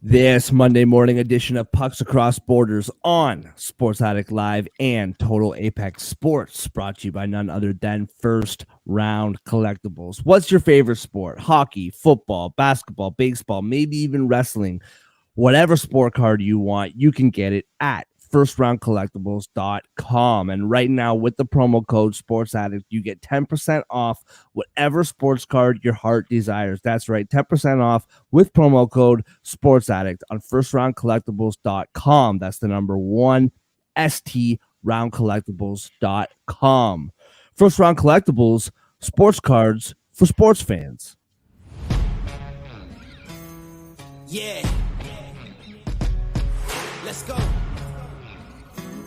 This Monday morning edition of Pucks Across Borders on Sports Addict Live and Total Apex Sports, brought to you by none other than First Round Collectibles. What's your favorite sport? Hockey, football, basketball, baseball, maybe even wrestling. Whatever sport card you want, you can get it at firstroundcollectibles.com. And right now, with the promo code Sports Addict, you get 10% off whatever sports card your heart desires. That's right, 10% off with promo code Sports Addict on firstroundcollectibles.com. That's the number one, STRoundcollectibles.com. First Round Collectibles, sports cards for sports fans. Yeah. Let's go.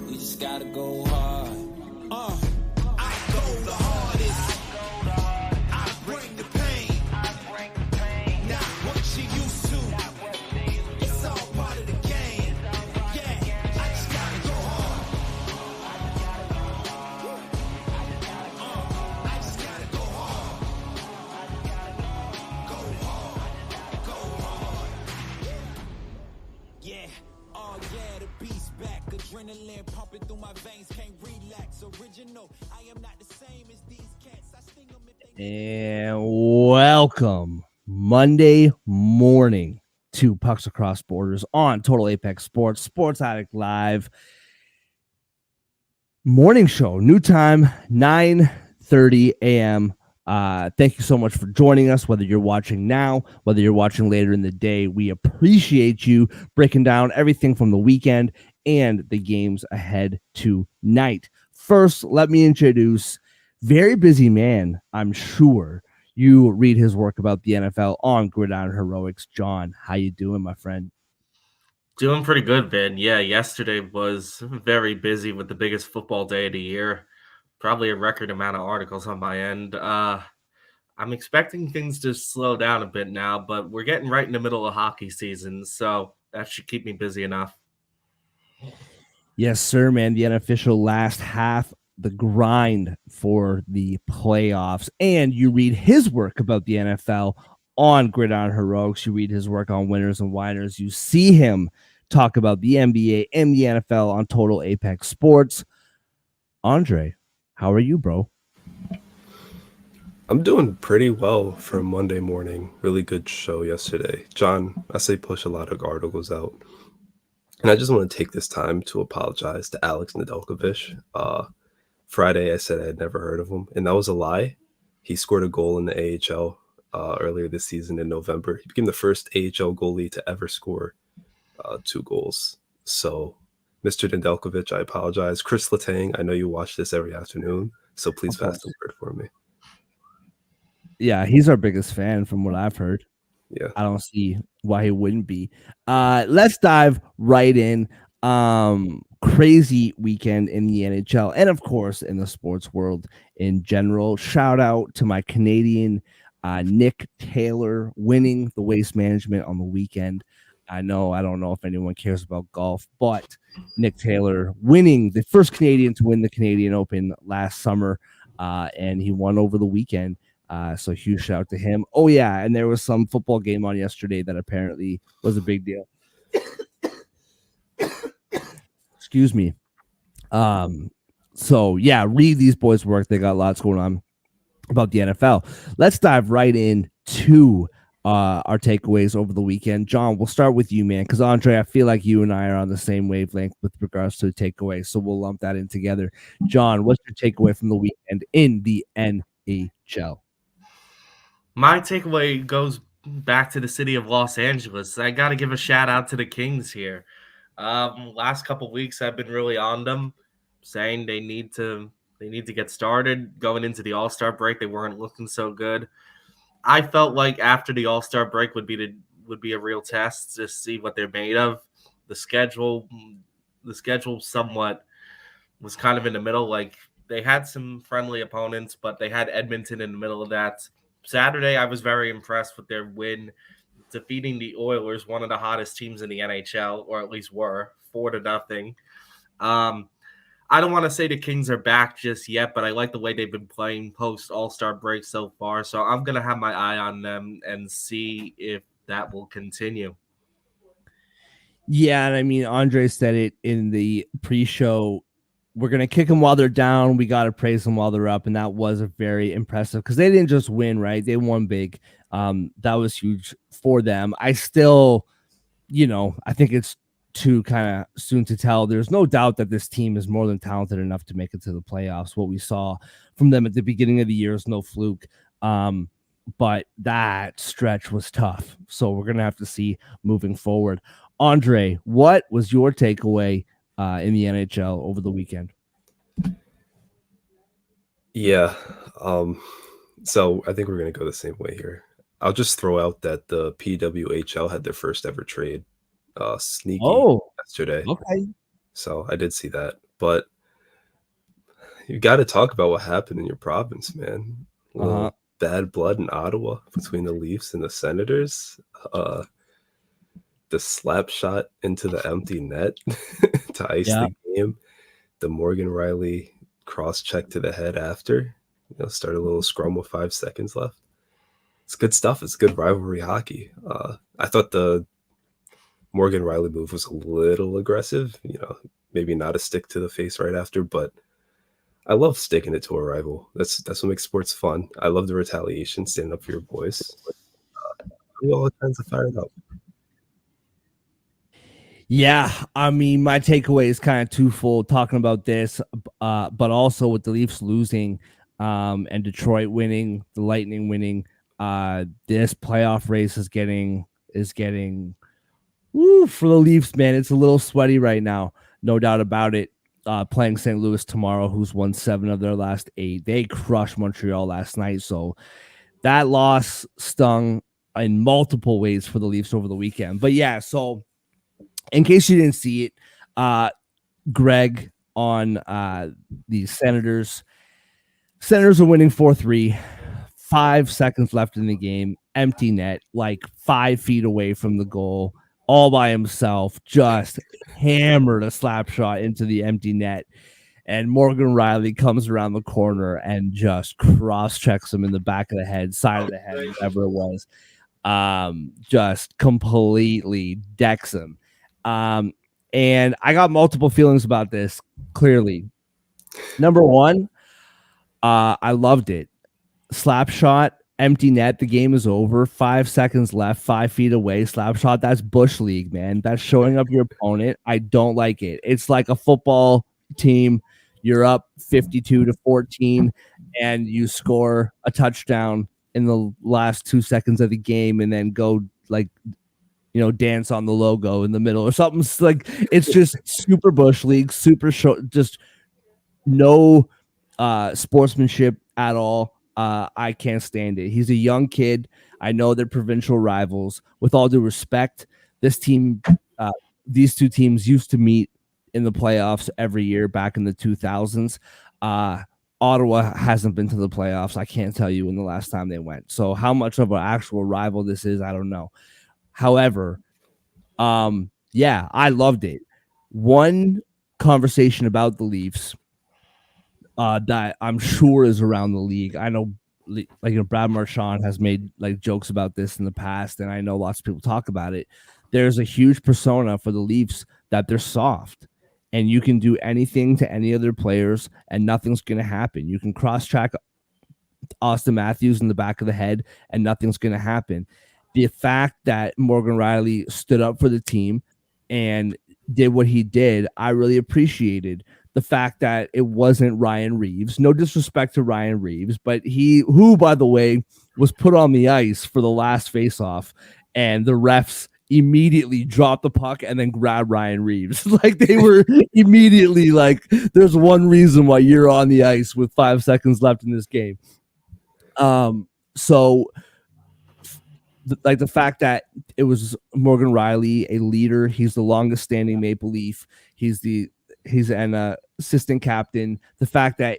We just gotta go hard. I go the hardest. I bring the pain. Not what you used to. It's all part of the game. Yeah, I just gotta go hard. I just gotta go hard. Go hard. Go hard. Yeah. Oh yeah, the beast back. Adrenaline pumping through my veins, can't relax. Original, I am not the same as these cats. I sting them if they... And welcome Monday morning to Pucks Across Borders on Total Apex Sports, Sports Addict Live. Morning show, new time, 9:30 a.m. Thank you so much for joining us, whether you're watching now, whether you're watching later in the day. We appreciate you breaking down everything from the weekend and the games ahead tonight. First, let me introduce very busy man, I'm sure. You read his work about the NFL on Gridiron Heroics. John, how you doing, my friend? Doing pretty good, Ben. Yeah, yesterday was very busy with the biggest football day of the year. Probably a record amount of articles on my end. I'm expecting things to slow down a bit now, but we're getting right in the middle of hockey season, so that should keep me busy enough. Yes, sir, man. The unofficial last half, the grind for the playoffs. And you read his work about the NFL on Gridiron Heroics. You read his work on Winners and Whiners. You see him talk about the NBA and the NFL on Total Apex Sports. Andre, how are you, bro? I'm doing pretty well for Monday morning. Really good show yesterday. John, I say push a lot of articles out. And I just want to take this time to apologize to Alex Nedeljkovic. Friday, I said I had never heard of him, and that was a lie. He scored a goal in the AHL earlier this season in November. He became the first AHL goalie to ever score 2 goals. So, Mr. Nedeljkovic, I apologize. Chris Letang, I know you watch this every afternoon, so please pass the word for me. Yeah, he's our biggest fan from what I've heard. Yeah. I don't see why he wouldn't be. Let's dive right in. Crazy weekend in the NHL and, of course, in the sports world in general. Shout out to my Canadian Nick Taylor winning the Waste Management on the weekend. I don't know if anyone cares about golf, but Nick Taylor winning, the first Canadian to win the Canadian Open last summer, and he won over the weekend. So huge shout out to him. Oh, yeah, and there was some football game on yesterday that apparently was a big deal. Excuse me. So, yeah, read these boys' work. They got lots going on about the NFL. Let's dive right into our takeaways over the weekend. John, we'll start with you, man, because, Andre, I feel like you and I are on the same wavelength with regards to the takeaways, so we'll lump that in together. John, what's your takeaway from the weekend in the NHL? My takeaway goes back to the city of Los Angeles. I got to give a shout out to the Kings here. Last couple weeks, I've been really on them, saying they need to get started. Going into the All-Star break, they weren't looking so good. I felt like after the All-Star break would be a real test to see what they're made of. The schedule somewhat was kind of in the middle. Like, they had some friendly opponents, but they had Edmonton in the middle of that. Saturday, I was very impressed with their win, defeating the Oilers, one of the hottest teams in the NHL, or at least were, 4-0. I don't want to say the Kings are back just yet, but I like the way they've been playing post All-Star break so far. So I'm going to have my eye on them and see if that will continue. Yeah, and I mean, Andre said it in the pre-show. We're gonna kick them while they're down. We gotta praise them while they're up, and that was a very impressive because they didn't just win, right? They won big. That was huge for them. I still, I think it's too kind of soon to tell. There's no doubt that this team is more than talented enough to make it to the playoffs. What we saw from them at the beginning of the year is no fluke. But that stretch was tough. So we're gonna have to see moving forward. Andre, what was your takeaway in the NHL over the weekend? Yeah. So I think we're gonna go the same way here. I'll just throw out that the PWHL had their first ever trade. Sneaky Oh, yesterday. okay. So I did see that. But you gotta talk about what happened in your province, man. A Uh-huh. little bad blood in Ottawa between the Leafs and the Senators. Uh the slap shot into the empty net to ice Yeah. the game. The Morgan Riley cross check to the head after. Start a little scrum with 5 seconds left. It's good stuff. It's good rivalry hockey. I thought the Morgan Riley move was a little aggressive. Maybe not a stick to the face right after, but I love sticking it to a rival. That's what makes sports fun. I love the retaliation, standing up for your boys. We all kinds of fired up. Yeah, I mean, my takeaway is kind of twofold talking about this, but also with the Leafs losing and Detroit winning, the Lightning winning, this playoff race is getting woo for the Leafs, man. It's a little sweaty right now, no doubt about it. Playing St. Louis tomorrow, who's won 7 of their last 8. They crushed Montreal last night, so that loss stung in multiple ways for the Leafs over the weekend. But yeah, so in case you didn't see it, Greg on the Senators. Senators are winning 4-3. 5 seconds left in the game. Empty net, like 5 feet away from the goal, all by himself. Just hammered a slap shot into the empty net. And Morgan Riley comes around the corner and just cross checks him in the back of the head, side of the head, whatever it was. Just completely decks him. And I got multiple feelings about this, clearly. Number one, I loved it. Slap shot, empty net, the game is over. 5 seconds left, 5 feet away. Slap shot, that's Bush League, man. That's showing up your opponent. I don't like it. It's like a football team. You're up 52-14, and you score a touchdown in the last 2 seconds of the game, and then go dance on the logo in the middle or something. Like, it's just super Bush League, super short, just no sportsmanship at all. I can't stand it. He's a young kid. I know they're provincial rivals. With all due respect, these two teams used to meet in the playoffs every year back in the 2000s. Ottawa hasn't been to the playoffs. I can't tell you when the last time they went. So how much of an actual rival this is, I don't know. However, yeah, I loved it. One conversation about the Leafs that I'm sure is around the league. I know, Brad Marchand has made jokes about this in the past, and I know lots of people talk about it. There's a huge persona for the Leafs that they're soft, and you can do anything to any other players, and nothing's going to happen. You can cross-track Austin Matthews in the back of the head, and nothing's going to happen. The fact that Morgan Riley stood up for the team and did what he did, I really appreciated. The fact that it wasn't Ryan Reeves, no disrespect to Ryan Reeves, but who, by the way, was put on the ice for the last faceoff, and the refs immediately dropped the puck and then grabbed Ryan Reeves. They were immediately like, there's one reason why you're on the ice with 5 seconds left in this game. So the fact that it was Morgan Riley, a leader, he's the longest standing Maple Leaf. He's an assistant captain. The fact that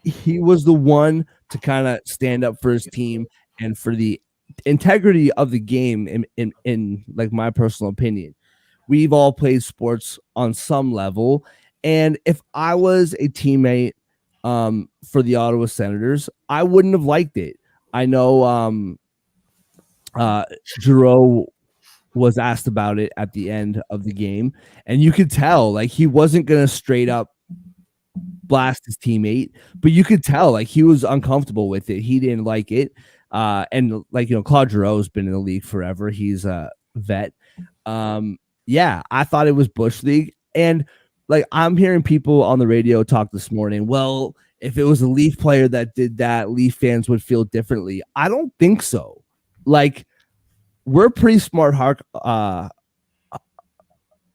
he was the one to kind of stand up for his team and for the integrity of the game in my personal opinion. We've all played sports on some level. And if I was a teammate for the Ottawa Senators, I wouldn't have liked it. I know Giroux was asked about it at the end of the game, and you could tell like he wasn't gonna straight up blast his teammate, but you could tell like he was uncomfortable with it. He didn't like it. And like Claude Giroux's been in the league forever. He's a vet. Yeah, I thought it was Bush League. And like I'm hearing people on the radio talk this morning. Well, if it was a Leaf player that did that, Leaf fans would feel differently. I don't think so. Like we're pretty smart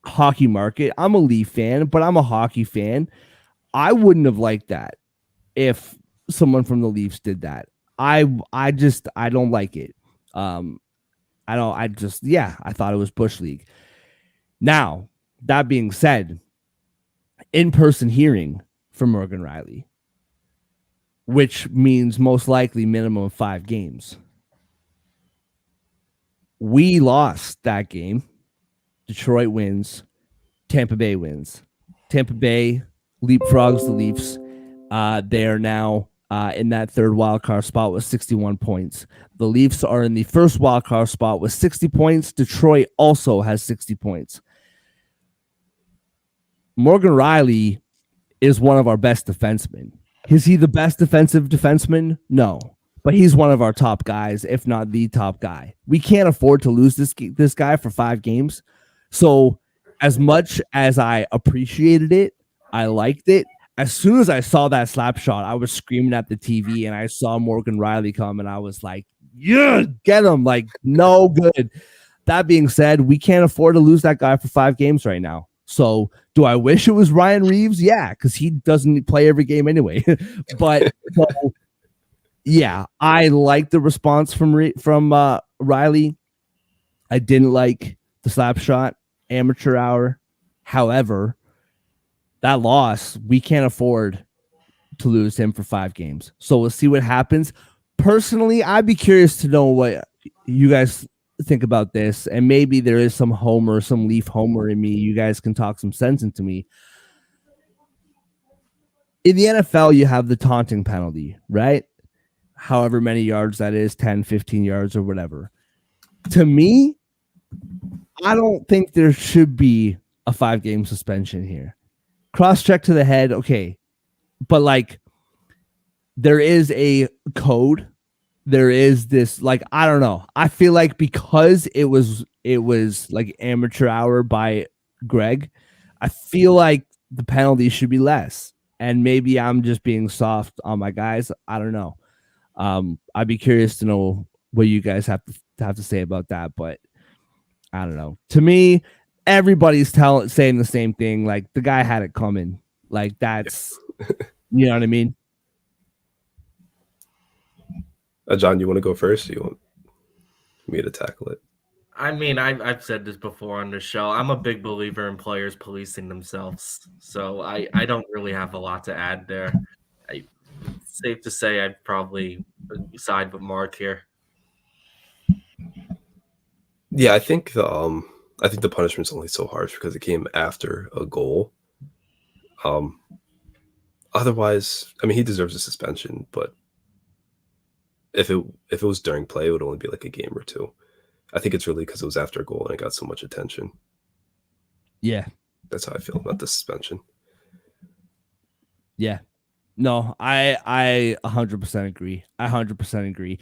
hockey market. I'm a Leaf fan, but I'm a hockey fan. I wouldn't have liked that if someone from the Leafs did that. I don't like it. I thought it was Bush League. Now, that being said, in-person hearing from Morgan Riley, which means most likely minimum of 5 games. We lost that game. Detroit wins. Tampa Bay wins. Tampa Bay leapfrogs the Leafs. They are now in that third wildcard spot with 61 points. The Leafs are in the first wildcard spot with 60 points. Detroit also has 60 points. Morgan Riley is one of our best defensemen. Is he the best defensive defenseman? No. But he's one of our top guys, if not the top guy. We can't afford to lose this guy for 5 games. So as much as I appreciated it, I liked it. As soon as I saw that slap shot, I was screaming at the TV and I saw Morgan Riley come and I was like, yeah, get him. Like, no good. That being said, we can't afford to lose that guy for 5 games right now. So do I wish it was Ryan Reeves? Yeah, because he doesn't play every game anyway. But yeah, I like the response from Riley. I didn't like the slap shot, amateur hour. However, that loss, we can't afford to lose him for 5 games. So we'll see what happens. Personally, I'd be curious to know what you guys think about this. And maybe there is some Leaf homer in me. You guys can talk some sense into me. In the NFL, you have the taunting penalty, right? However many yards that is, 10, 15 yards or whatever. To me, I don't think there should be a 5-game suspension here. Cross check to the head, okay. But like there is a code. There is this, like, I don't know. I feel like because it was like amateur hour by Greg, I feel like the penalty should be less. And maybe I'm just being soft on my guys. I don't know. I'd be curious to know what you guys have to say about that, but I don't know. To me, everybody's saying the same thing. Like the guy had it coming. Like that's, you know what I mean? John, you want to go first? Or you want me to tackle it? I mean, I've said this before on the show. I'm a big believer in players policing themselves, so I don't really have a lot to add there. It's safe to say I'd probably side with Mark here. Yeah, I think the punishment's only so harsh because it came after a goal. Otherwise, I mean, he deserves a suspension, but if it was during play, it would only be like a game or 2. I think it's really because it was after a goal and it got so much attention. Yeah. That's how I feel about the suspension. Yeah. No, I 100% agree. I 100% agree.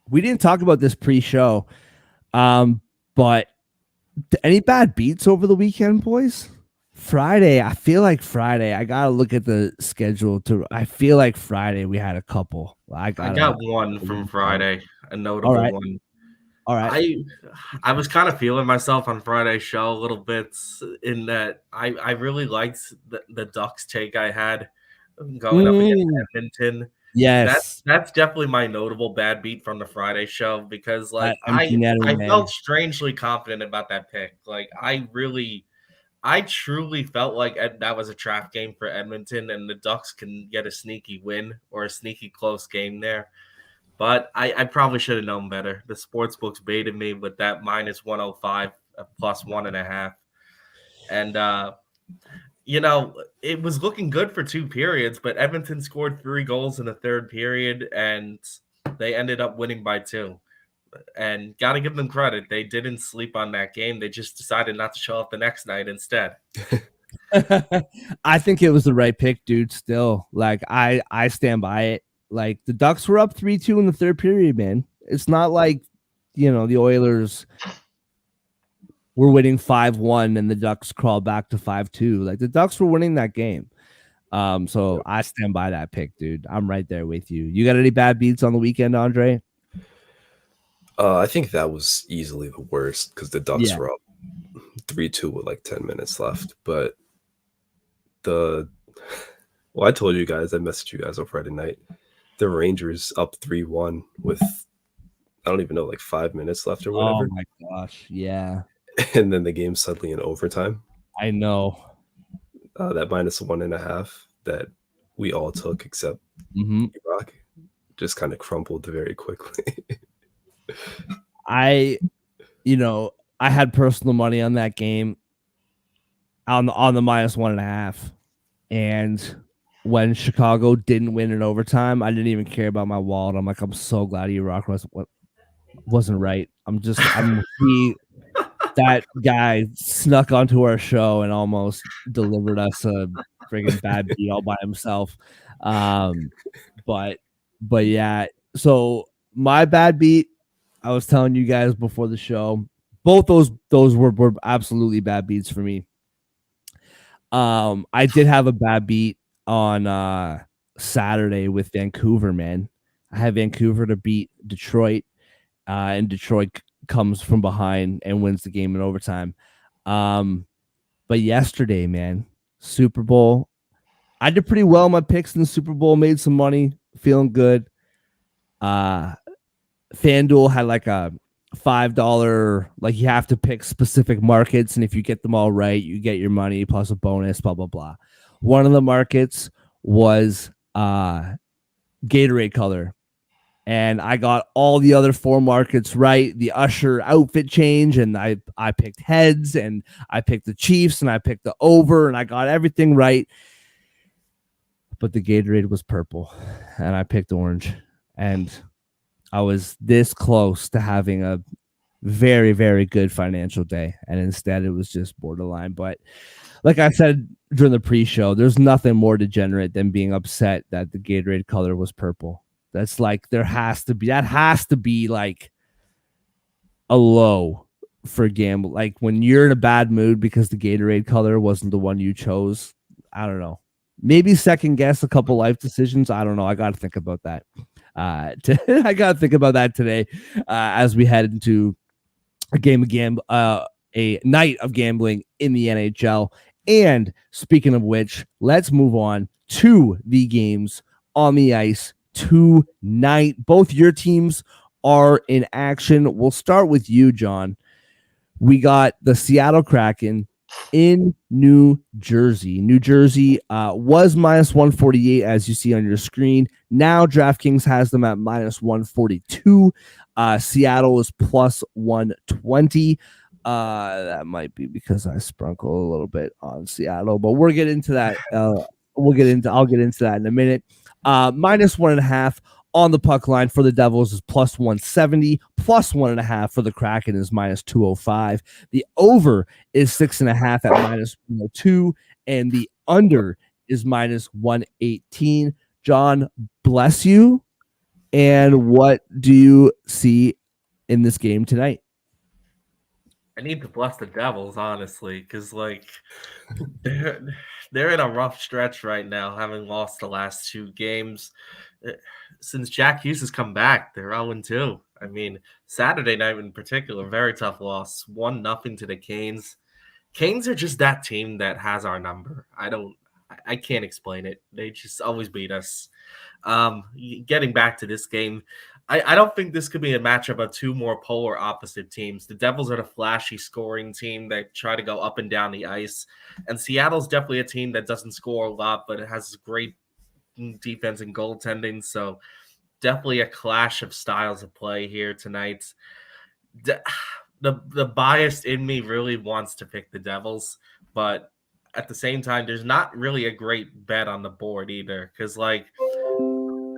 We didn't talk about this pre-show, but any bad beats over the weekend, boys? Friday, I feel like Friday. I gotta look at the schedule I feel like Friday we had a couple. I got one from Friday, a notable one. All right. I was kind of feeling myself on Friday's show a little bit in that I really liked the Ducks take I had going up against Edmonton. Yes. That's definitely my notable bad beat from the Friday show because like I felt strangely confident about that pick. Like I truly felt like that was a trap game for Edmonton and the Ducks can get a sneaky win or a sneaky close game there. But I probably should have known better. The sports books baited me with that minus 105 plus 1.5. And, it was looking good for 2 periods, but Edmonton scored 3 goals in the third period and they ended up winning by 2. And got to give them credit. They didn't sleep on that game. They just decided not to show up the next night instead. I think it was the right pick, dude. Still, like I stand by it. Like the Ducks were up 3-2 in the third period, man. It's not like the Oilers were winning 5-1 and the Ducks crawled back to 5-2. Like the Ducks were winning that game. So I stand by that pick, dude. I'm right there with you. You got any bad beats on the weekend, Andre? I think that was easily the worst because the Ducks Yeah. were up 3-2 with like 10 minutes left. But I told you guys, I messaged you guys on Friday night. The Rangers up 3-1 with, I don't even know, like 5 minutes left or whatever. Oh my gosh, yeah. And then the game suddenly in overtime. I know. That -1.5 that we all took except Iraq just kind of crumbled very quickly. I had personal money on that game on the -1.5, and when Chicago didn't win in overtime, I didn't even care about my wallet. I'm like, I'm so glad Iraq wasn't right. That guy snuck onto our show and almost delivered us a friggin' bad beat all by himself. But yeah. So my bad beat, I was telling you guys before the show, both those were absolutely bad beats for me. I did have a bad beat on Saturday with Vancouver, man. I had Vancouver to beat Detroit, and Detroit comes from behind and wins the game in overtime. But yesterday, man, Super Bowl, I did pretty well in my picks in the Super Bowl, made some money, feeling good. FanDuel had like a $5, like you have to pick specific markets, and if you get them all right, you get your money plus a bonus, blah, blah, blah. One of the markets was Gatorade color. And I got all the other 4 markets right. The Usher outfit change, and I picked heads, and I picked the Chiefs, and I picked the over, and I got everything right. But the Gatorade was purple, and I picked orange. And I was this close to having a very, very good financial day. And instead, it was just borderline. But like I said during the pre-show, there's nothing more degenerate than being upset that the Gatorade color was purple. That's like that has to be like a low for gamble. Like when you're in a bad mood because the Gatorade color wasn't the one you chose. I don't know. Maybe second guess a couple life decisions. I don't know. I got to think about that. I got to think about that today as we head into a night of gambling in the NHL. And speaking of which, let's move on to the games on the ice tonight. Both your teams are in action. We'll start with you, John. We got the Seattle Kraken in New Jersey. New Jersey was -148, as you see on your screen. Now DraftKings has them at -142. Seattle is +120. That might be because I sprinkle a little bit on Seattle, but we'll get into that. I'll get into that in a minute. -1.5 on the puck line for the Devils is +170. +1.5 for the Kraken is -205. The over is 6.5 at -102, and the under is -118. John, bless you. And what do you see in this game tonight? I need to bless the Devils, honestly, because like they're in a rough stretch right now, having lost the last 2 games. Since Jack Hughes has come back, they're 0-2. I mean, Saturday night in particular, very tough loss, 1-0 to the Canes. Canes are just that team that has our number. I can't explain it. They just always beat us. Getting back to this game, I don't think this could be a matchup of 2 more polar opposite teams. The Devils are the flashy scoring team that try to go up and down the ice. And Seattle's definitely a team that doesn't score a lot, but it has great defense and goaltending. So definitely a clash of styles of play here tonight. The bias in me really wants to pick the Devils, but at the same time, there's not really a great bet on the board either. Because, like,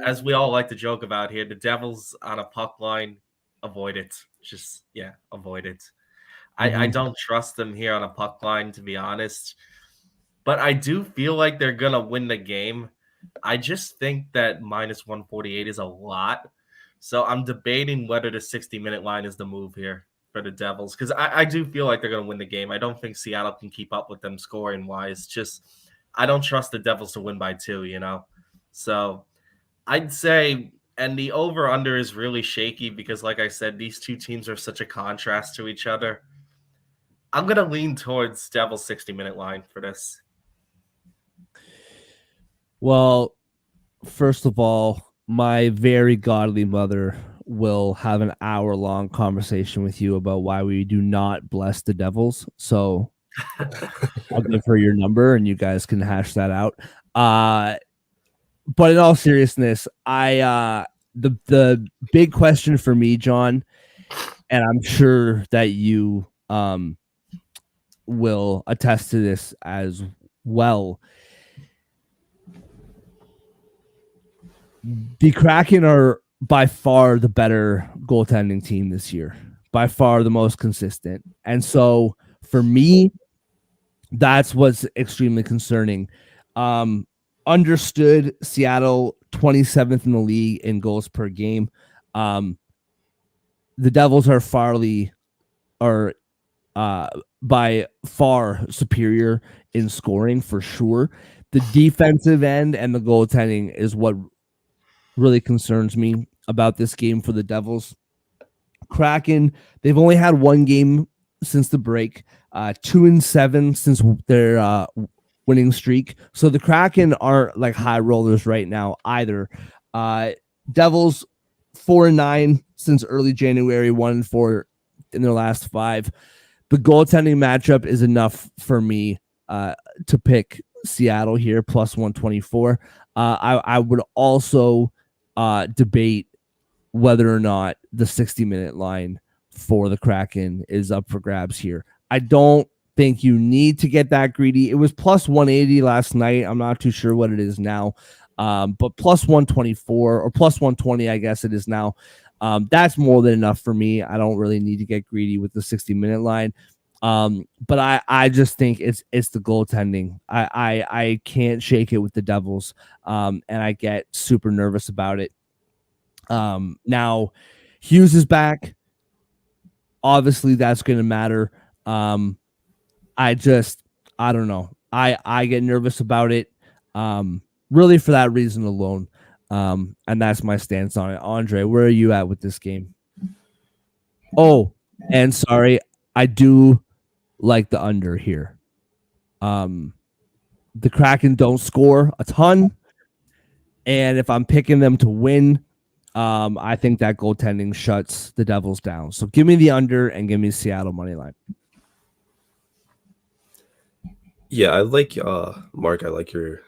as we all like to joke about here, the Devils on a puck line avoid it. Just avoid it. I Mhm. don't trust them here on a puck line, to be honest. But I do feel like they're gonna win the game. I just think that minus 148 is a lot. So I'm debating whether the 60-minute line is the move here for the Devils. Because I do feel like they're gonna win the game. I don't think Seattle can keep up with them scoring wise. Just I don't trust the Devils to win by 2. So I'd say, and the over under is really shaky because, like I said, these two teams are such a contrast to each other. I'm gonna lean towards Devils 60-minute line for this. Well, first of all, my very godly mother will have an hour-long conversation with you about why we do not bless the Devils. So I'll give her your number and you guys can hash that out. But in all seriousness, the big question for me, John, and I'm sure that you will attest to this as well. The Kraken are by far the better goaltending team this year, by far the most consistent. And so for me, that's what's extremely concerning. Understood Seattle 27th in the league in goals per game. The Devils are by far superior in scoring for sure. The defensive end and the goaltending is what really concerns me about this game for the Devils. Kraken, they've only had one game since the break, 2-7 since their winning streak. So the Kraken aren't like high rollers right now either. Devils 4-9 since early January, 1-4 in their last 5. The goaltending matchup is enough for me to pick Seattle here plus 124. I would also debate whether or not the 60-minute line for the Kraken is up for grabs here. I don't think you need to get that greedy. It was plus 180 last night. I'm not too sure what it is now, but plus 124 or plus 120, I guess it is now. That's more than enough for me. I don't really need to get greedy with the 60-minute line. But I just think it's the goaltending. I can't shake it with the Devils, and I get super nervous about it. Now Hughes is back. Obviously, that's going to matter. I don't know. I get nervous about it. Really for that reason alone. And that's my stance on it. Andre, where are you at with this game? Oh, and sorry, I do like the under here. The Kraken don't score a ton, and if I'm picking them to win, I think that goaltending shuts the Devils down. So give me the under and give me Seattle money line. Yeah, I like Mark, I like your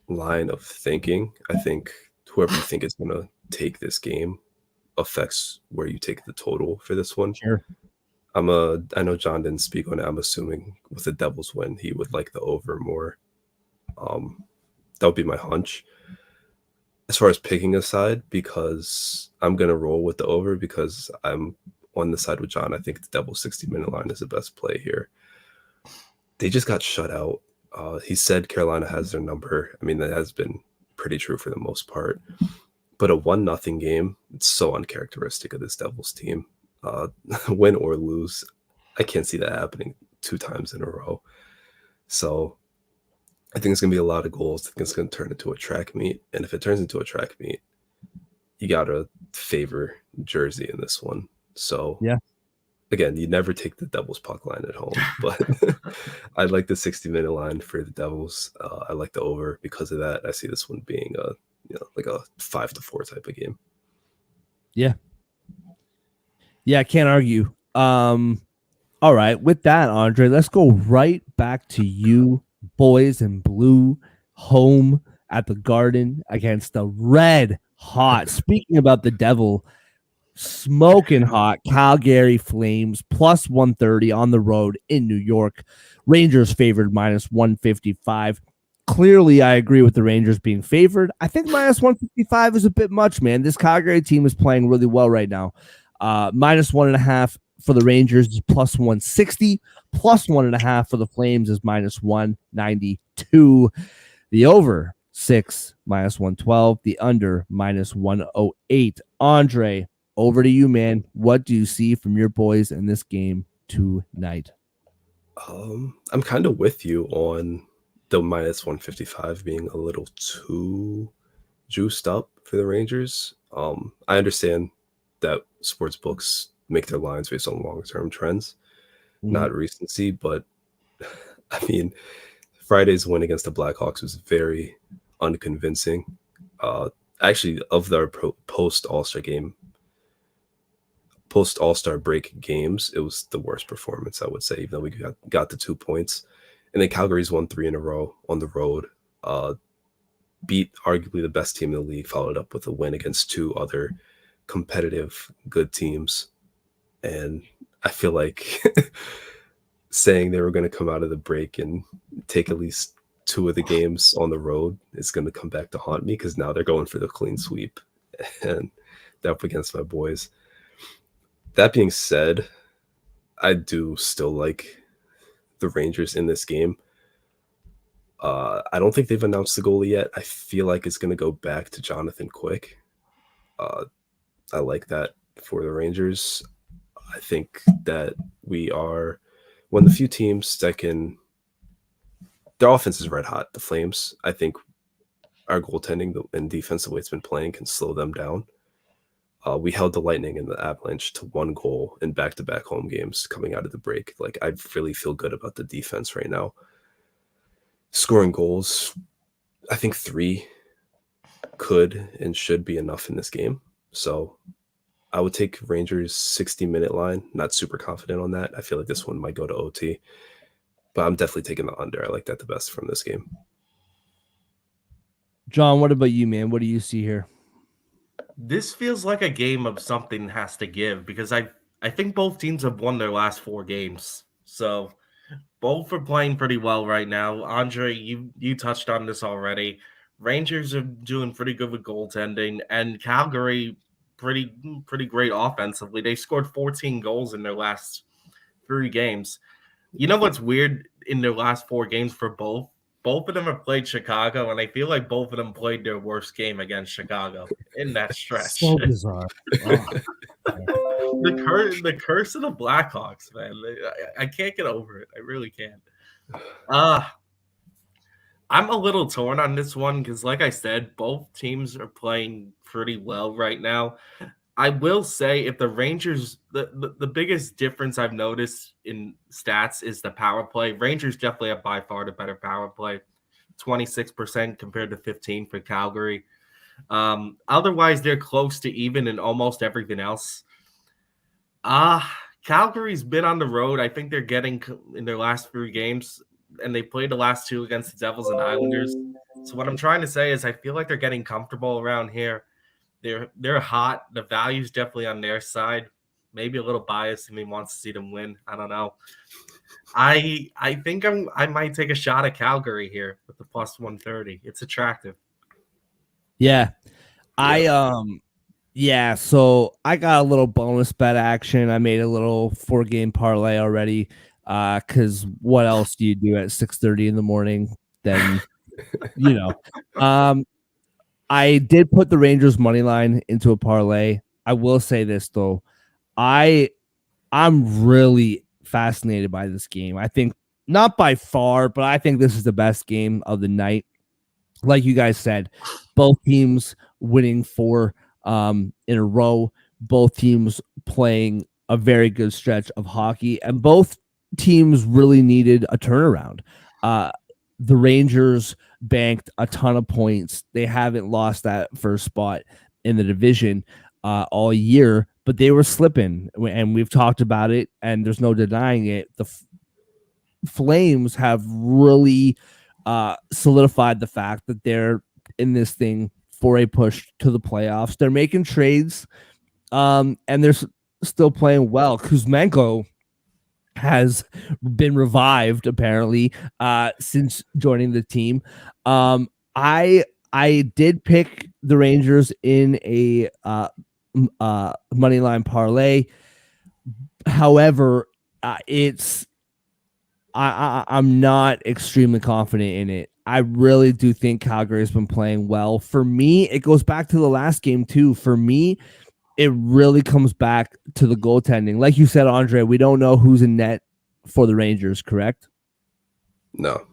line of thinking. I think whoever you think is going to take this game affects where you take the total for this one. Sure. I know John didn't speak on it. I'm assuming with the Devils win, he would like the over more. That would be my hunch. As far as picking a side, because I'm going to roll with the over because I'm on the side with John. I think the Devils 60-minute line is the best play here. They just got shut out. He said Carolina has their number. I mean, that has been pretty true for the most part. But a 1-0 game, it's so uncharacteristic of this Devils team. Win or lose, I can't see that happening 2 times in a row. So I think it's going to be a lot of goals. I think it's going to turn into a track meet. And if it turns into a track meet, you got to favor Jersey in this one. So yeah. Again, you never take the Devils puck line at home, but I like the 60-minute line for the Devils. I like the over because of that. I see this one being like a 5-4 type of game. Yeah. Yeah, I can't argue. All right. With that, Andre, let's go right back to you, boys in blue, home at the Garden against the red hot. Speaking about the Devil, smoking hot Calgary Flames plus 130 on the road in New York. Rangers favored minus 155. Clearly, I agree with the Rangers being favored. I think minus 155 is a bit much, man. This Calgary team is playing really well right now. Minus 1.5 for the Rangers is plus 160. Plus 1.5 for the Flames is minus 192. The over 6 minus 112. The under minus 108. Andre, over to you, man. What do you see from your boys in this game tonight? I'm kind of with you on the minus 155 being a little too juiced up for the Rangers. I understand that sports books make their lines based on long-term trends, not recency, but I mean, Friday's win against the Blackhawks was very unconvincing. Actually, of their post All-Star break games, it was the worst performance, I would say, even though we got the 2 points. And then Calgary's won 3 in a row on the road. Beat arguably the best team in the league, followed up with a win against 2 other competitive, good teams. And I feel like saying they were going to come out of the break and take at least 2 of the games on the road is going to come back to haunt me, because now they're going for the clean sweep and they're up against my boys. That being said, I do still like the Rangers in this game. I don't think they've announced the goalie yet. I feel like it's going to go back to Jonathan Quick. I like that for the Rangers. I think that we are one of the few teams that can. Their offense is red hot. The Flames, I think, our goaltending and defense, the way it's been playing, can slow them down. We held the Lightning and the Avalanche to 1 goal in back-to-back home games coming out of the break. Like, I really feel good about the defense right now. Scoring goals, I think 3 could and should be enough in this game. So I would take Rangers 60-minute line. Not super confident on that. I feel like this one might go to OT. But I'm definitely taking the under. I like that the best from this game. John, what about you, man? What do you see here? This feels like a game of something has to give, because I think both teams have won their last 4 games. So both are playing pretty well right now. Andre, you touched on this already. Rangers are doing pretty good with goaltending, and Calgary pretty great offensively. They scored 14 goals in their last 3 games. You know what's weird? In their last 4 games for both of them have played Chicago, and I feel like both of them played their worst game against Chicago in that stretch. So bizarre. The curse of the Blackhawks, man. I can't get over it. I really can't. I'm a little torn on this one because, like I said, both teams are playing pretty well right now. I will say, if the Rangers, the biggest difference I've noticed in stats is the power play. Rangers definitely have by far the better power play, 26% compared to 15 for Calgary. Otherwise, they're close to even in almost everything else. Calgary's been on the road. I think they're getting in their last 3 games, and they played the last 2 against the Devils and Islanders. So what I'm trying to say is I feel like they're getting comfortable around here. They're hot. The value's definitely on their side. Maybe a little biased. I mean, wants to see them win. I don't know. I think I might take a shot at Calgary here with the plus 130. It's attractive. Yeah. So I got a little bonus bet action. I made a little 4-game parlay already. Because what else do you do at 6:30 in the morning? Then I did put the Rangers money line into a parlay. I will say this though, I'm really fascinated by this game. I think not by far, but I think this is the best game of the night. Like you guys said, both teams winning 4 in a row. Both teams playing a very good stretch of hockey, and both teams really needed a turnaround. The Rangers banked a ton of points. They haven't lost that first spot in the division all year, but they were slipping, and we've talked about it, and there's no denying it. The Flames have really solidified the fact that they're in this thing for a push to the playoffs. They're making trades, and they're still playing well. Kuzmenko has been revived apparently since joining the team. I did pick the Rangers in a money line parlay. However, it's I'm not extremely confident in it. I really do think Calgary has been playing well. For me, it goes back to the last game too. For me, it really comes back to the goaltending. Like you said, Andre, we don't know who's in net for the Rangers, correct? No.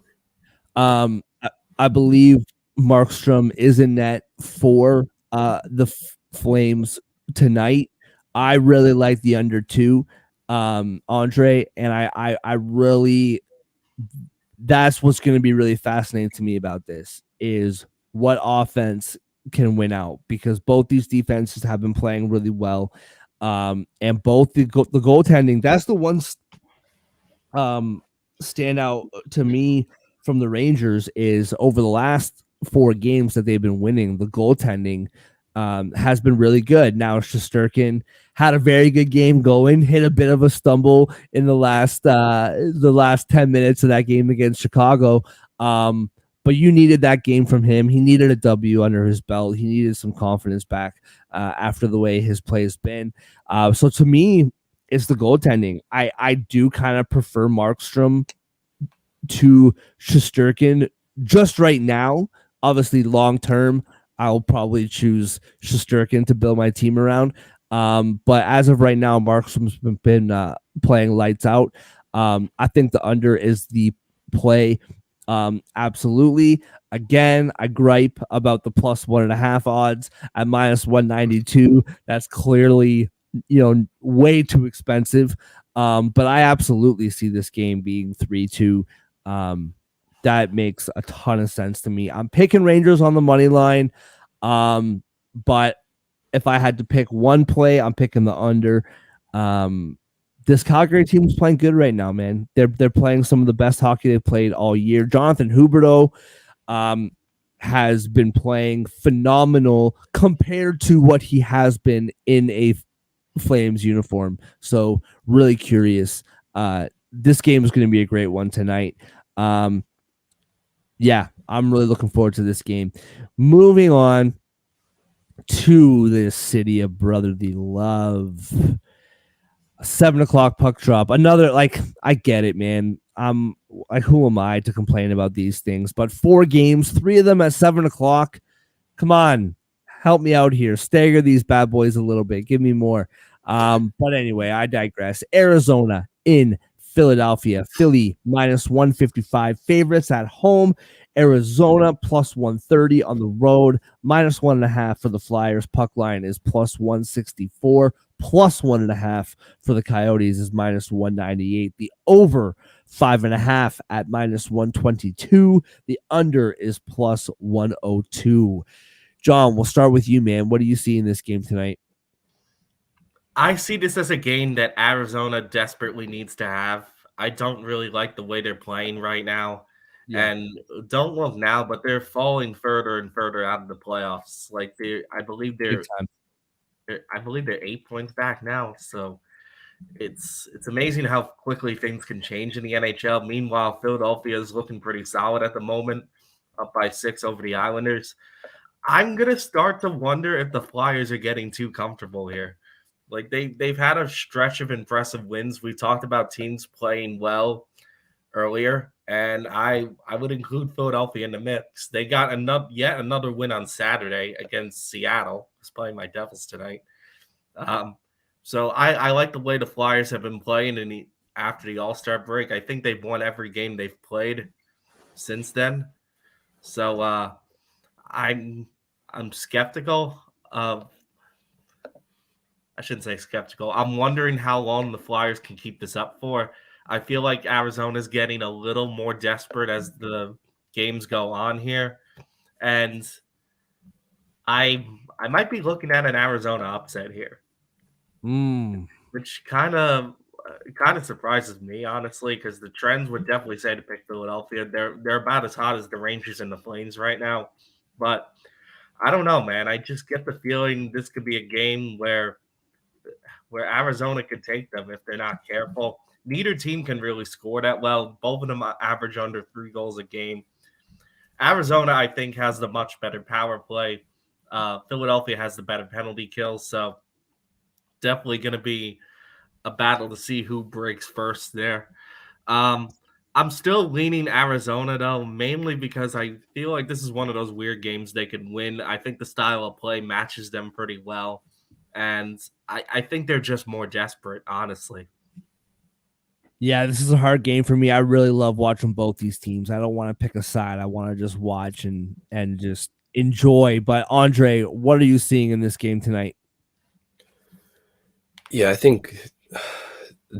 I believe Markstrom is in net for the Flames tonight. I really like the under two, Andre, and I really, that's what's going to be really fascinating to me about this is what offense can win out, because both these defenses have been playing really well, and both the goaltending. That's the one stand out to me from the Rangers is over the last 4 games that they've been winning, the goaltending has been really good. Now Shesterkin had a very good game going, hit a bit of a stumble in the last 10 minutes of that game against Chicago. But you needed that game from him. He needed a W under his belt. He needed some confidence back after the way his play has been. So to me, it's the goaltending. I do kind of prefer Markstrom to Shesterkin just right now. Obviously, long term, I'll probably choose Shesterkin to build my team around. But as of right now, Markstrom's been playing lights out. I think the under is the play. Absolutely. Again, I gripe about the +1.5 odds at -192. That's clearly, way too expensive. But I absolutely see this game being 3-2. That makes a ton of sense to me. I'm picking Rangers on the money line. But if I had to pick one play, I'm picking the under. This Calgary team is playing good right now, man. They're playing some of the best hockey they've played all year. Jonathan Huberdeau has been playing phenomenal compared to what he has been in a Flames uniform. So really curious. This game is going to be a great one tonight. Yeah, I'm really looking forward to this game. Moving on to the city of brotherly love. 7 o'clock puck drop. Another, like, I get it, man. I'm like, who am I to complain about these things? But 4 games, 3 of them at 7 o'clock. Come on, help me out here. Stagger these bad boys a little bit. Give me more. But anyway, I digress. Arizona in Philadelphia. Philly -155 favorites at home. Arizona +130 on the road. -1.5 for the Flyers. Puck line is +164. +1.5 for the Coyotes is -198. The over 5.5 at -122. The under is +102. John, we'll start with you, man. What do you see in this game tonight? I see this as a game that Arizona desperately needs to have. I don't really like the way they're playing right now. Yeah, And don't look now, but they're falling further and further out of the playoffs. Like big time. I believe they're 8 points back now. So it's amazing how quickly things can change in the NHL. Meanwhile, Philadelphia is looking pretty solid at the moment, up by 6 over the Islanders. I'm gonna start to wonder if the Flyers are getting too comfortable here. Like they've had a stretch of impressive wins. We talked about teams playing well earlier, and I would include Philadelphia in the mix. They got yet another win on Saturday against Seattle. I was playing my Devils tonight. So I like the way the Flyers have been playing after the All-Star break. I think they've won every game they've played since then. So I'm skeptical of I shouldn't say skeptical. I'm wondering how long the Flyers can keep this up for. I feel like Arizona's getting a little more desperate as the games go on here. And I might be looking at an Arizona upset here, which kind of surprises me, honestly, because the trends would definitely say to pick Philadelphia. They're about as hot as the Rangers and the Flames right now. But I don't know, man. I just get the feeling this could be a game where Arizona could take them if they're not careful. Neither team can really score that well. Both of them average under 3 goals a game. Arizona, I think, has the much better power play. Philadelphia has the better penalty kills. So definitely going to be a battle to see who breaks first there. Um, I'm still leaning Arizona though, mainly because I feel like this is one of those weird games they can win. I think the style of play matches them pretty well, and I think they're just more desperate, honestly. Yeah, this is a hard game for me. I really love watching both these teams. I don't want to pick a side. I want to just watch and just enjoy. But Andre, what are you seeing in this game tonight? Yeah, I think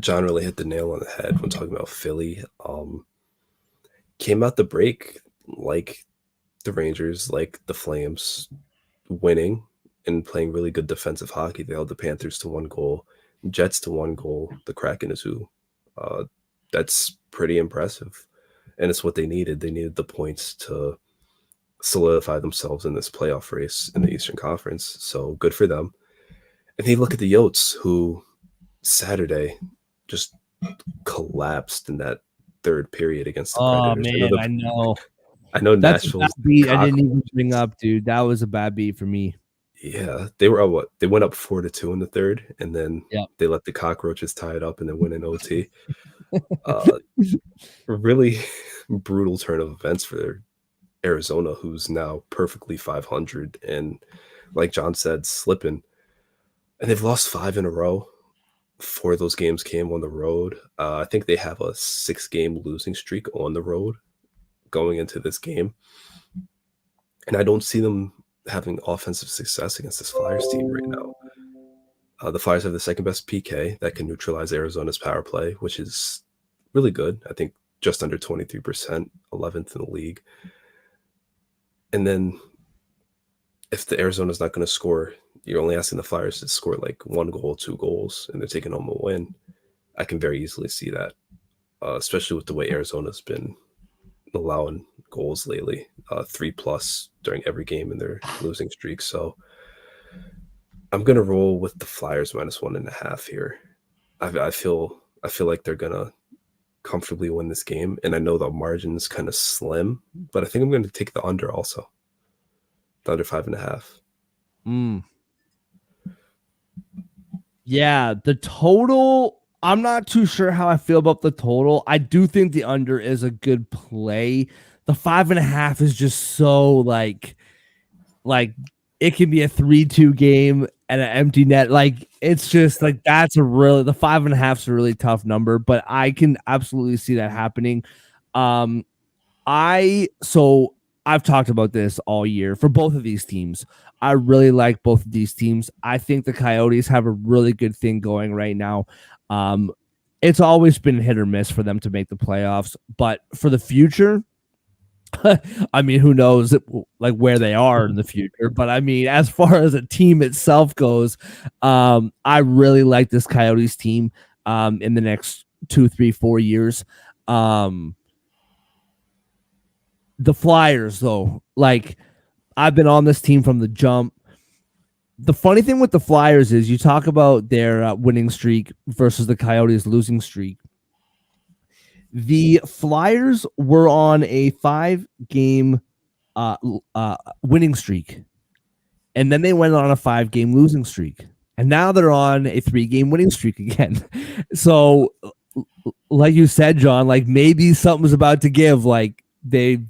John really hit the nail on the head when talking about Philly. Came out the break like the Rangers, like the Flames, winning and playing really good defensive hockey. They held the Panthers to 1 goal, Jets to 1 goal, the Kraken to 2. Uh, that's pretty impressive. And it's what they needed. They needed the points to solidify themselves in this playoff race in the Eastern Conference. So good for them. And you look at the Yotes, who Saturday just collapsed in that third period against the Oh Predators. man, I know. I know That's a bad Nashville's beat. I cock. didn't even bring up, dude. That was a bad beat for me. Yeah, they were what? They went up 4-2 in the third, and then Yep. they let the cockroaches tie it up and then win in OT. Uh, really brutal turn of events for Arizona, who's now perfectly 500, and like John said, slipping. And they've lost 5 in a row. 4 of those games came on the road. I think they have a 6-game losing streak on the road going into this game. And I don't see them having offensive success against this Flyers team right now. The Flyers have the second best PK that can neutralize Arizona's power play, which is really good. I think just under 23%, 11th in the league. And then if the Arizona's not going to score, you're only asking the Flyers to score like 1 goal, 2 goals, and they're taking home a win. I can very easily see that, especially with the way Arizona's been allowing goals lately, 3+ during every game in their losing streak. So I'm gonna roll with the Flyers -1.5 here. I feel like they're gonna comfortably win this game, and I know the margin's kind of slim, but I think I'm going to take the under also, the under 5.5. Yeah, the total. I'm not too sure how I feel about the total. I do think the under is a good play. The 5.5 is just so like it can be a 3-2 game and an empty net. Like it's just like that's a really the 5.5 is a really tough number, but I can absolutely see that happening. I've talked about this all year for both of these teams. I really like both of these teams. I think the Coyotes have a really good thing going right now. It's always been hit or miss for them to make the playoffs, but for the future, I mean, who knows like where they are in the future? But I mean, as far as a team itself goes, I really like this Coyotes team in the next 2, 3, 4 years. The Flyers, though, like I've been on this team from the jump. The funny thing with the Flyers is you talk about their winning streak versus the Coyotes' losing streak. The Flyers were on a 5-game winning streak, and then they went on a 5-game losing streak, and now they're on a 3-game winning streak again. So, like you said, John, like maybe something's about to give. Like they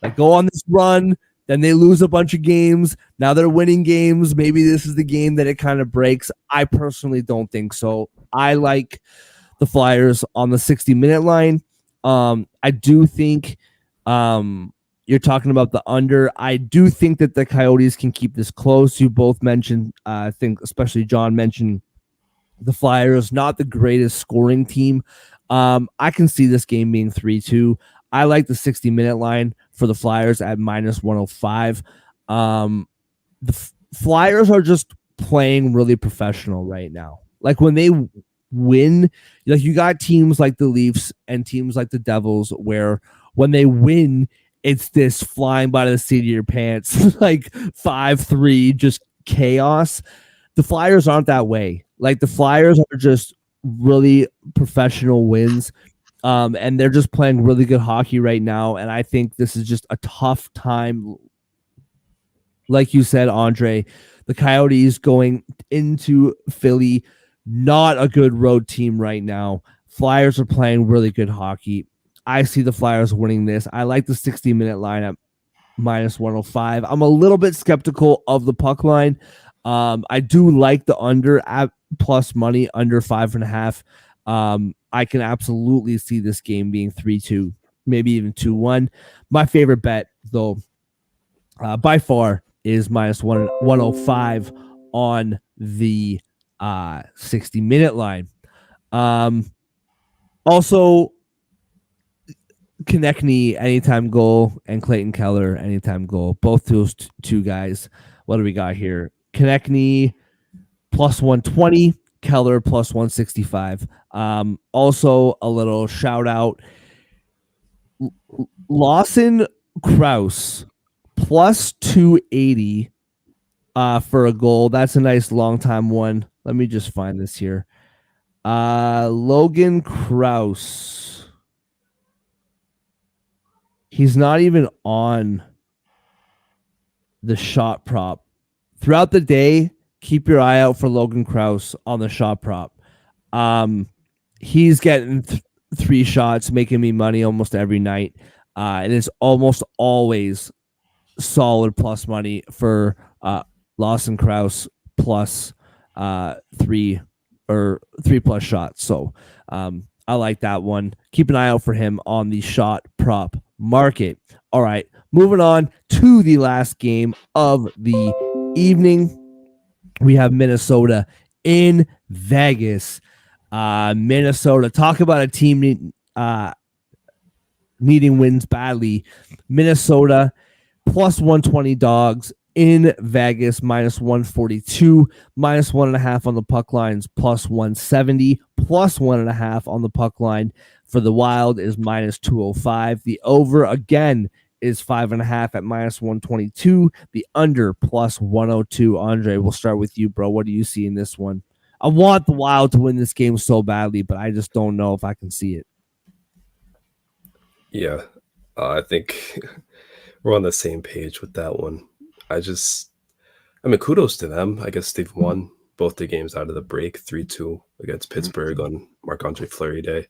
like go on this run, then they lose a bunch of games. Now they're winning games. Maybe this is the game that it kind of breaks. I personally don't think so. I like the Flyers on the 60-minute line. I do think you're talking about the under. I do think that the Coyotes can keep this close. You both mentioned, I think especially John mentioned the Flyers, not the greatest scoring team. I can see this game being 3-2. I like the 60-minute line for the Flyers at -105. The Flyers are just playing really professional right now. Like when they win, like you got teams like the Leafs and teams like the Devils where when they win, it's this flying by the seat of your pants, like 5-3, just chaos. The Flyers aren't that way. Like the Flyers are just really professional wins. And they're just playing really good hockey right now. And I think this is just a tough time. Like you said, Andre, The Coyotes going into Philly, not a good road team right now. Flyers are playing really good hockey. I see the Flyers winning this. I like the 60-minute lineup minus 105. I'm a little bit skeptical of the puck line. I do like the under at plus money under 5.5. I can absolutely see this game being 3-2, maybe even 2-1. My favorite bet, though, by far, is minus 105 on the 60-minute line. Also, Konechny anytime goal and Clayton Keller anytime goal. Both those two guys. What do we got here? Konechny plus 120, Keller plus 165. Also, a little shout out Lawson Krause plus 280 for a goal. That's a nice long time one. Let me just find this here. Logan Krause. He's not even on the shot prop. Throughout the day, keep your eye out for Logan Krause on the shot prop. He's getting 3 shots, making me money almost every night. And it's almost always solid plus money for Lawson Krause plus 3 plus shots. So I like that one. Keep an eye out for him on the shot prop market. All right, moving on to the last game of the evening. We have Minnesota in Vegas. Minnesota, talk about a team needing wins badly. Minnesota plus 120 dogs in Vegas, minus 142, minus 1.5 on the puck lines, plus 170, plus 1.5 on the puck line. For the Wild is minus 205. The over again is 5.5 at minus 122. The under plus 102. Andre, we'll start with you, bro. What do you see in this one? I want the Wild to win this game so badly, but I just don't know if I can see it. Yeah, I think we're on the same page with that one. I mean, kudos to them. I guess they've won both the games out of the break, 3-2 against Pittsburgh on Marc-Andre Fleury Day,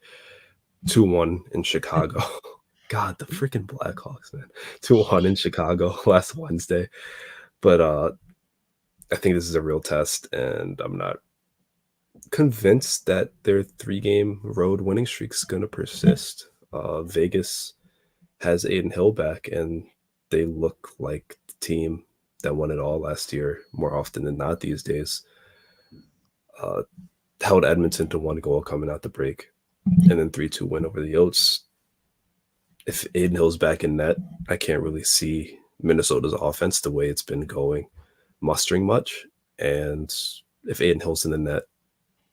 2-1 in Chicago. God, the freaking Blackhawks, man. 2-1 in Chicago last Wednesday. But I think this is a real test, and I'm not convinced that their 3-game road winning streak is going to persist. Vegas has Aiden Hill back, and they look like the team that won it all last year more often than not these days. Held Edmonton to 1 goal coming out the break, and then 3-2 win over the Yotes. If Aiden Hill's back in net, I can't really see Minnesota's offense the way it's been going, mustering much. And if Aiden Hill's in the net,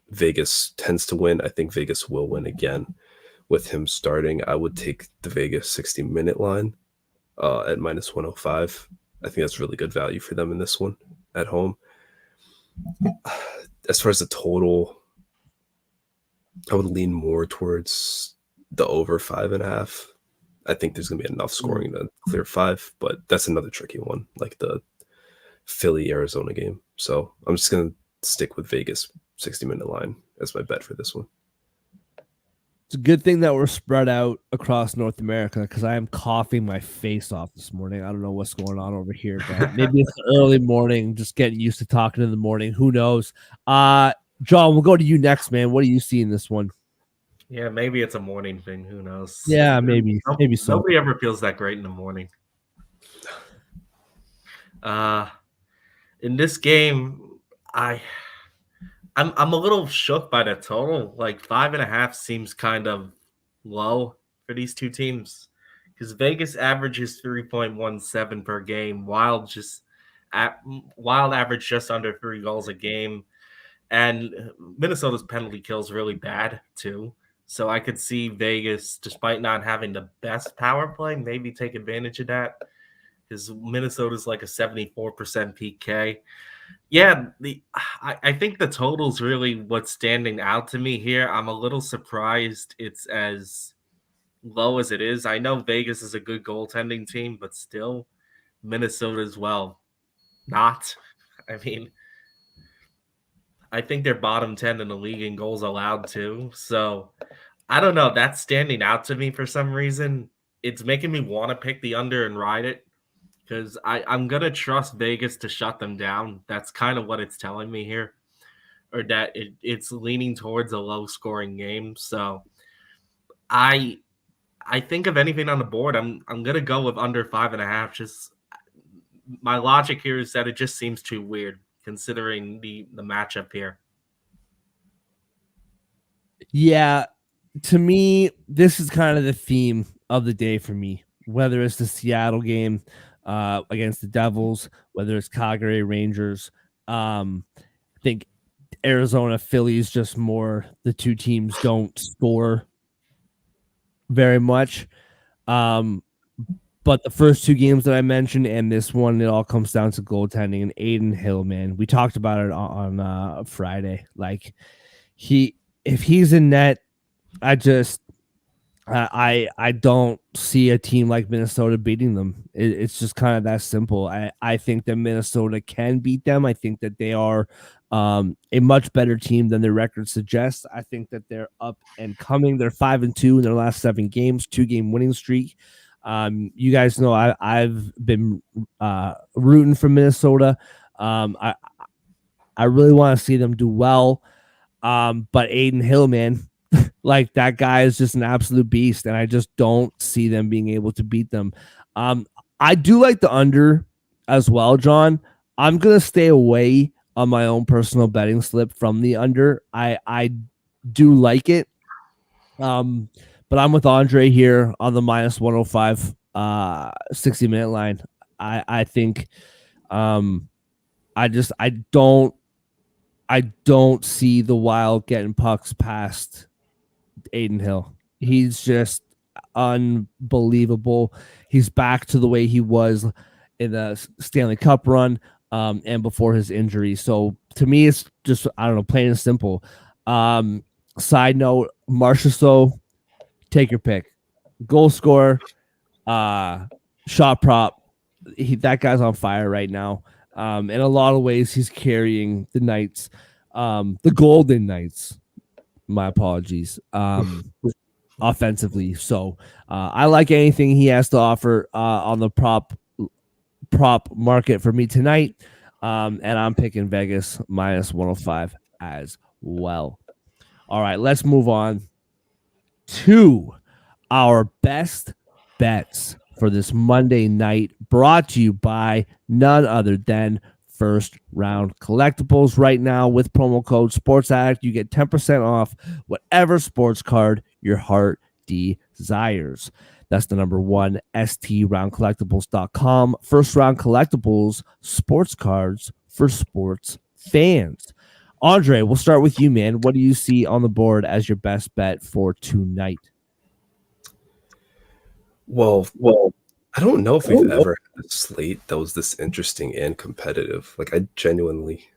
Vegas tends to win. I think Vegas will win again. With him starting, I would take the Vegas 60-minute line at minus 105. I think that's really good value for them in this one at home. As far as the total, I would lean more towards the over 5.5. I think there's going to be enough scoring to clear 5, but that's another tricky one, like the Philly-Arizona game. So I'm just going to stick with Vegas 60-minute line as my bet for this one. It's a good thing that we're spread out across North America because I am coughing my face off this morning. I don't know what's going on over here, but maybe it's the early morning, just getting used to talking in the morning. Who knows? John, we'll go to you next, man. What do you see in this one? Yeah, maybe it's a morning thing. Who knows? Yeah, maybe so. Nobody ever feels that great in the morning. In this game, I'm a little shook by the total. Like 5.5 seems kind of low for these two teams because Vegas averages 3.17 per game. Wild average just under 3 goals a game, and Minnesota's penalty kills really bad too. So I could see Vegas, despite not having the best power play, maybe take advantage of that because Minnesota's like a 74% PK. Yeah, I think the total's really what's standing out to me here. I'm a little surprised it's as low as it is. I know Vegas is a good goaltending team, but still, Minnesota as well, not. I mean, I think they're bottom 10 in the league in goals allowed too. So I don't know. That's standing out to me for some reason. It's making me want to pick the under and ride it because I'm going to trust Vegas to shut them down. That's kind of what it's telling me here, or that it's leaning towards a low scoring game. So I I think of anything on the board, I'm gonna go with under 5.5. Just my logic here is that it just seems too weird considering the matchup here. Yeah, to me, this is kind of the theme of the day for me. Whether it's the Seattle game against the Devils, whether it's Calgary Rangers, I think Arizona Phillies just more the two teams don't score very much. Um, but the first two games that I mentioned and this one, it all comes down to goaltending and Aiden Hill, man. We talked about it on Friday. Like if he's in net, I just I don't see a team like Minnesota beating them. It's just kind of that simple. I think that Minnesota can beat them. I think that they are a much better team than their record suggests. I think that they're up and coming. They're 5-2 in their last 7 games, 2-game winning streak. You guys know I've been rooting for Minnesota. I really want to see them do well. But Aiden Hill, man, like that guy is just an absolute beast, and I just don't see them being able to beat them. Um, I do like the under as well, John. I'm gonna stay away on my own personal betting slip from the under. I do like it. But I'm with Andre here on the minus 105 60-minute line. I think I just I don't see the Wild getting pucks past Aiden Hill. He's just unbelievable. He's back to the way he was in the Stanley Cup run and before his injury. So to me, it's just, I don't know, plain and simple. Side note, Marchessault, take your pick. Goal scorer, shot prop. That guy's on fire right now. In a lot of ways, he's carrying the Knights, the Golden Knights. My apologies. Offensively, so I like anything he has to offer on the prop market for me tonight, and I'm picking Vegas minus 105 as well. All right, let's move on to our best bets for this Monday night, brought to you by none other than First Round Collectibles. Right now, with promo code SportsAddict, you get 10% off whatever sports card your heart desires. That's the number one, STRoundCollectibles.com. First Round Collectibles, sports cards for sports fans. Andre, we'll start with you, man. What do you see on the board as your best bet for tonight? Well, I don't know if we've ever had a slate that was this interesting and competitive. Like I genuinely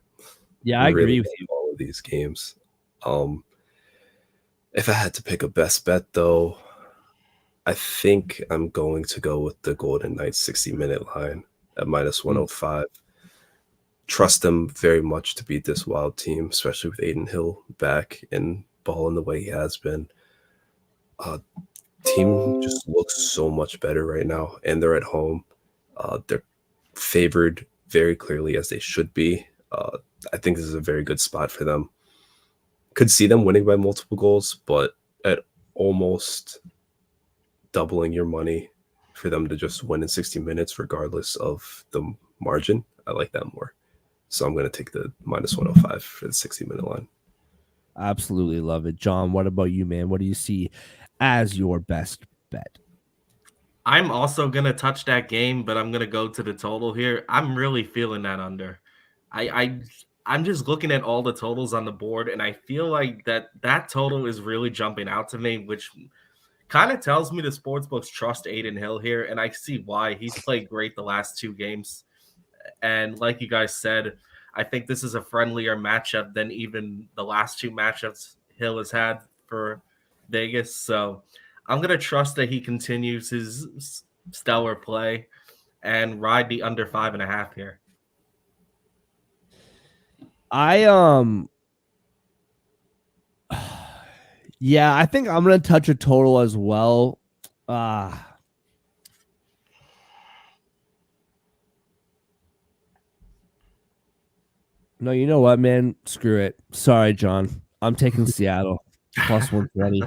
Yeah, I agree with love you. all of these games. If I had to pick a best bet though, I think I'm going to go with the Golden Knights 60-minute line at minus 105. Trust them very much to beat this Wild team, especially with Aiden Hill back and balling the way he has been. Team just looks so much better right now, and they're at home. They're favored very clearly as they should be. I think this is a very good spot for them. Could see them winning by multiple goals, but at almost doubling your money for them to just win in 60 minutes, regardless of the margin, I like that more. So I'm going to take the minus 105 for the 60-minute line. Absolutely love it. John, what about you, man? What do you see as your best bet? I'm also gonna touch that game, but I'm gonna go to the total here. I'm really feeling that under. I'm just looking at all the totals on the board, and I feel like that total is really jumping out to me, which kind of tells me the sportsbooks trust Aiden Hill here, and I see why. He's played great the last 2 games, and like you guys said, I think this is a friendlier matchup than even the last 2 matchups Hill has had for Vegas. So I'm going to trust that he continues his stellar play and ride the under 5.5 here. Yeah, I think I'm gonna touch a total as well. No, you know what, man? Screw it. Sorry, John. I'm taking Seattle plus 120.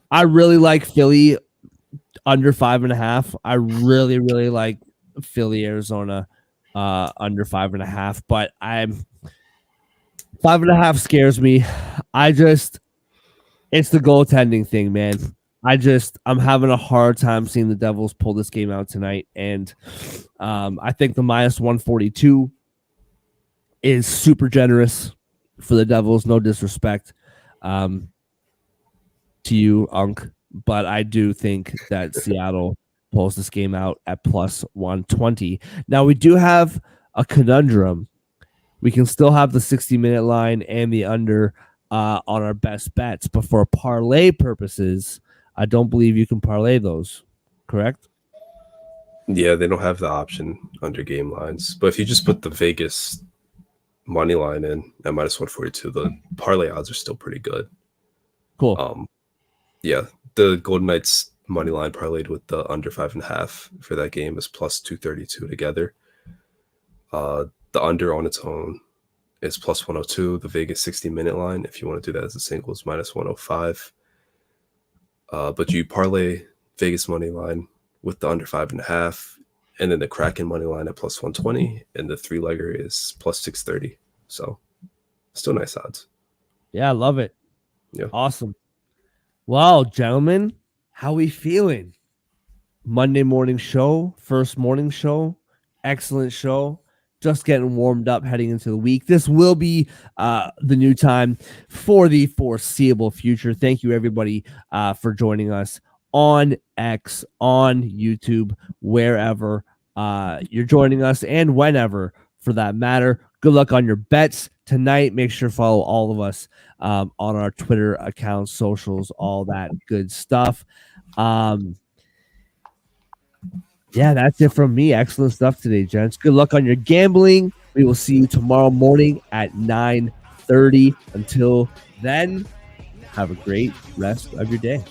I really like Philly under 5.5. I really, really like Philly, Arizona under 5.5. But 5.5 scares me. It's the goaltending thing, man. I'm having a hard time seeing the Devils pull this game out tonight. And I think the minus 142 is super generous for the Devils. No disrespect to you, Unk, but I do think that Seattle pulls this game out at plus 120. Now, we do have a conundrum. We can still have the 60-minute line and the under on our best bets, but for parlay purposes, I don't believe you can parlay those, correct? Yeah, they don't have the option under game lines. But if you just put the Vegas money line in at minus 142, the parlay odds are still pretty good. Cool. Yeah, the Golden Knights money line parlayed with the under 5.5 for that game is plus 232 together. The under on its own is plus 102. The Vegas 60-minute line, if you want to do that as a single, is minus 105. But you parlay Vegas money line with the under 5.5, and then the Kraken money line at plus 120, and the 3-legger is plus 630. So still nice odds. Yeah, I love it. Yeah. Awesome. Well, gentlemen, how we feeling? Monday morning show, first morning show, excellent show. Just getting warmed up heading into the week. This will be the new time for the foreseeable future. Thank you, everybody, for joining us on X, on YouTube, wherever you're joining us, and whenever, for that matter. Good luck on your bets tonight. Make sure to follow all of us on our Twitter accounts, socials, all that good stuff. Yeah, that's it from me. Excellent stuff today, gents. Good luck on your gambling. We will see you tomorrow morning at 9:30. Until then, have a great rest of your day.